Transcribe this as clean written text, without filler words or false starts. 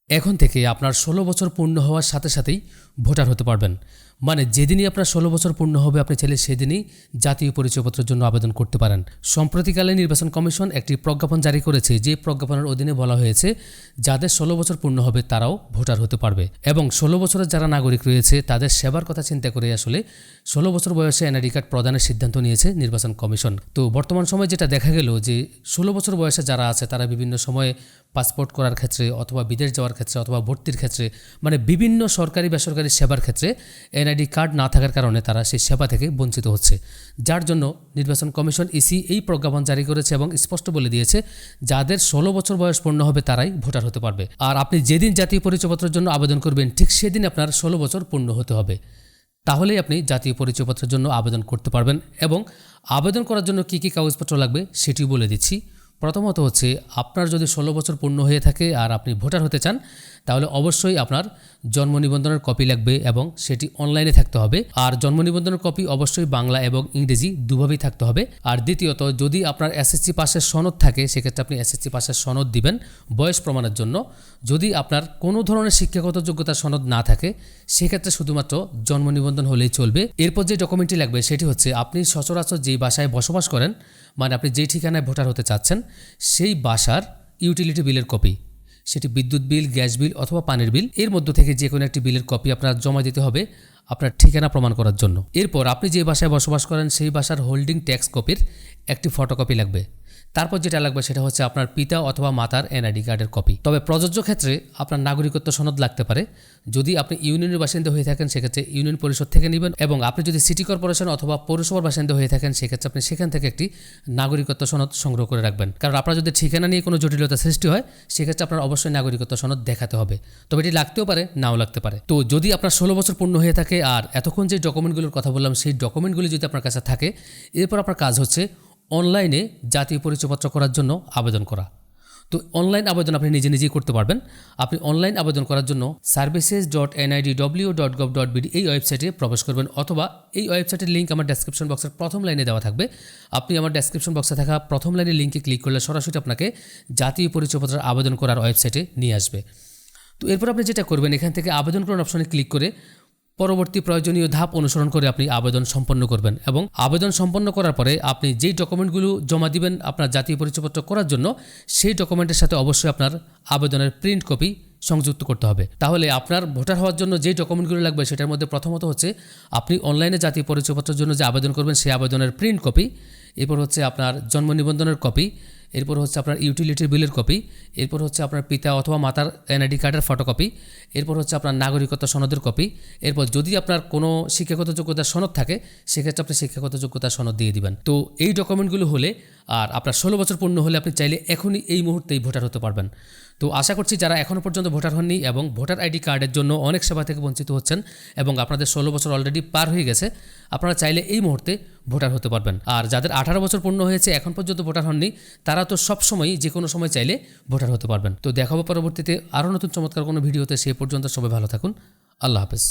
এখন থেকে আপনার ১৬ বছর পূর্ণ হওয়ার সাথে সাথেই ভোটার হতে পারবেন। মানে যেদিনই আপনার ১৬ বছর পূর্ণ হবে আপনি চাইলে সেদিনই জাতীয় পরিচয়পত্রের জন্য আবেদন করতে পারেন। সম্প্রতিকালে নির্বাচন কমিশন একটি প্রজ্ঞাপন জারি করেছে, যে প্রজ্ঞাপনের অধীনে বলা হয়েছে যাদের ১৬ বছর পূর্ণ হবে তারাও ভোটার হতে পারবে। এবং ১৬ বছরের যারা নাগরিক রয়েছে তাদের সেবার কথা চিন্তা করে আসলে ১৬ বছর বয়সে এনআইডি কার্ড প্রদানের সিদ্ধান্ত নিয়েছে নির্বাচন কমিশন। তো বর্তমান সময়ে যেটা দেখা গেল যে ১৬ বছর বয়সে যারা আছে তারা বিভিন্ন সময়ে পাসপোর্ট করার ক্ষেত্রে অথবা বিদেশ যাওয়ার ক্ষেত্রে অথবা ভর্তির ক্ষেত্রে মানে বিভিন্ন সরকারি বেসরকারি সেবার ক্ষেত্রে এনআইডি কার্ড না থাকার কারণে তারা সেই সেবা থেকে বঞ্চিত হচ্ছে। যার জন্য নির্বাচন কমিশন ইসি এই প্রজ্ঞাপন জারি করেছে এবং স্পষ্ট বলে দিয়েছে যাদের ১৬ বছর বয়স পূর্ণ হবে তারাই ভোটার হতে পারবে। আর আপনি যেদিন জাতীয় পরিচয়পত্রের জন্য আবেদন করবেন ঠিক সেদিন আপনার ১৬ বছর পূর্ণ হতে হবে, তাহলেই আপনি জাতীয় পরিচয়পত্রের জন্য আবেদন করতে পারবেন। এবং আবেদন করার জন্য কী কী কাগজপত্র লাগবে সেটিও বলে দিচ্ছি। প্রথমত হচ্ছে আপনার যদি ১৬ বছর পূর্ণ হয়ে থাকে আর আপনি ভোটার হতে চান তাহলে অবশ্যই আপনার জন্ম নিবন্ধনের কপি লাগবে এবং সেটি অনলাইনে থাকতে হবে। আর জন্ম নিবন্ধনের কপি অবশ্যই বাংলা এবং ইংরেজি দুভাবেই থাকতে হবে। আর দ্বিতীয়ত যদি আপনার এসএসসি পাসের সনদ থাকে সেক্ষেত্রে আপনি এসএসসি পাসের সনদ দিবেন বয়স প্রমাণের জন্য। যদি আপনার কোনো ধরনের শিক্ষাগত যোগ্যতার সনদ না থাকে সেক্ষেত্রে শুধুমাত্র জন্ম নিবন্ধন হলেই চলবে। এরপর যে ডকুমেন্টটি লাগবে সেটি হচ্ছে আপনি সচরাচর যেই বাসায় বসবাস করেন, মানে আপনি যেই ঠিকানায় ভোটার হতে চাচ্ছেন সেই বাসার ইউটিলিটি বিলের কপি, সেটি বিদ্যুৎ বিল, গ্যাস বিল অথবা পানির বিল, এর মধ্য থেকে যে কোনো একটি বিলের কপি আপনার জমা দিতে হবে আপনার ঠিকানা প্রমাণ করার জন্য। এরপর আপনি যে বাসায় বসবাস করেন সেই বাসার হোল্ডিং ট্যাক্স কপির একটি ফটোকপি লাগবে। তারপর যেটা লাগবে সেটা হচ্ছে আপনার পিতা অথবা মাতার এনআইডি কার্ডের কপি। তবে প্রযোজ্য ক্ষেত্রে আপনার নাগরিকত্ব সনদ লাগতে পারে। যদি আপনি ইউনিয়নের বাসিন্দা হয়ে থাকেন সেক্ষেত্রে ইউনিয়ন পরিষদ থেকে নেবেন, এবং আপনি যদি সিটি কর্পোরেশন অথবা পৌরসভার বাসিন্দা হয়ে থাকেন সেক্ষেত্রে আপনি সেখান থেকে একটি নাগরিকত্ব সনদ সংগ্রহ করে রাখবেন। কারণ আপনার যদি ঠিকানা নিয়ে কোনো জটিলতা সৃষ্টি হয় সেক্ষেত্রে আপনার অবশ্যই নাগরিকত্ব সনদ দেখাতে হবে। তবে এটি লাগতেও পারে, নাও লাগতে পারে। তো যদি আপনার ১৬ বছর পূর্ণ হয়ে থাকে আর এতক্ষণ যে ডকুমেন্টগুলোর কথা বললাম সেই ডকুমেন্টগুলি যদি আপনার কাছে থাকে, এরপর আপনার কাজ হচ্ছে অনলাইনে জাতীয় পরিচয়পত্র করার জন্য আবেদন করা। তো অনলাইন আবেদন আপনি নিজে নিজেই করতে পারবেন। আপনি অনলাইন আবেদন করার জন্য services.nidw.gov.bd এই ওয়েবসাইটে প্রবেশ করবেন, অথবা এই ওয়েবসাইটের লিঙ্ক আমার ডেসক্রিপশন বক্সের প্রথম লাইনে দেওয়া থাকবে। আপনি আমার ডেসক্রিপশন বক্সে থাকা প্রথম লাইনের লিঙ্কে ক্লিক করলে সরাসরি আপনাকে জাতীয় পরিচয়পত্রের আবেদন করার ওয়েবসাইটে নিয়ে আসবে। তো এরপর আপনি যেটা করবেন এখান থেকে আবেদন করার অপশনে ক্লিক করে পরবর্তী প্রয়োজনীয় ধাপ অনুসরণ করে আপনি আবেদন সম্পন্ন করবেন। এবং আবেদন সম্পন্ন করার পরে আপনি যেই ডকুমেন্টগুলো জমা দিবেন আপনার জাতীয় পরিচয়পত্র করার জন্য সেই ডকুমেন্টের সাথে অবশ্যই আপনার আবেদনের প্রিন্ট কপি সংযুক্ত করতে হবে। তাহলে আপনার ভোটার হওয়ার জন্য যেই ডকুমেন্টগুলো লাগবে সেটার মধ্যে প্রথমত হচ্ছে আপনি অনলাইনে জাতীয় পরিচয়পত্রের জন্য যে আবেদন করবেন সেই আবেদনের প্রিন্ট কপি, এরপর হচ্ছে আপনার জন্ম নিবন্ধনের কপি, এরপর হচ্ছে আপনার ইউটিলিটি বিলের কপি, এরপর হচ্ছে আপনার পিতা অথবা মাতার এনআইডি কার্ডের ফটোকপি, এরপর হচ্ছে আপনার নাগরিকত্ব সনদের কপি। এরপর যদি আপনার কোনো শিক্ষাগত যোগ্যতার সনদ থাকে সেক্ষেত্রে আপনি শিক্ষাগত যোগ্যতার সনদ দিয়ে দিবেন। তো এই ডকুমেন্টগুলো হলে আর আপনার ১৬ বছর পূর্ণ হলে আপনি চাইলে এখনই এই মুহূর্তেই ভোটার হতে পারবেন। তো আশা করছি যারা এখনও পর্যন্ত ভোটার হননি এবং ভোটার আইডি কার্ডের জন্য অনেক সেবা থেকে বঞ্চিত হচ্ছেন এবং আপনাদের ১৬ বছর অলরেডি পার হয়ে গেছে, আপনারা চাইলে এই মুহূর্তে ভোটার হতে পারবেন। আর যাদের ১৮ বছর পূর্ণ হয়েছে এখন পর্যন্ত ভোটার হননি তারা তো সবসময়ই যে কোনো সময় চাইলে ভোটার হতে পারবেন। তো দেখাবো পরবর্তীতে আরও নতুন চমৎকার কোনো ভিডিওতে। সেই পর্যন্ত সবাই ভালো থাকুন। আল্লাহ হাফেজ।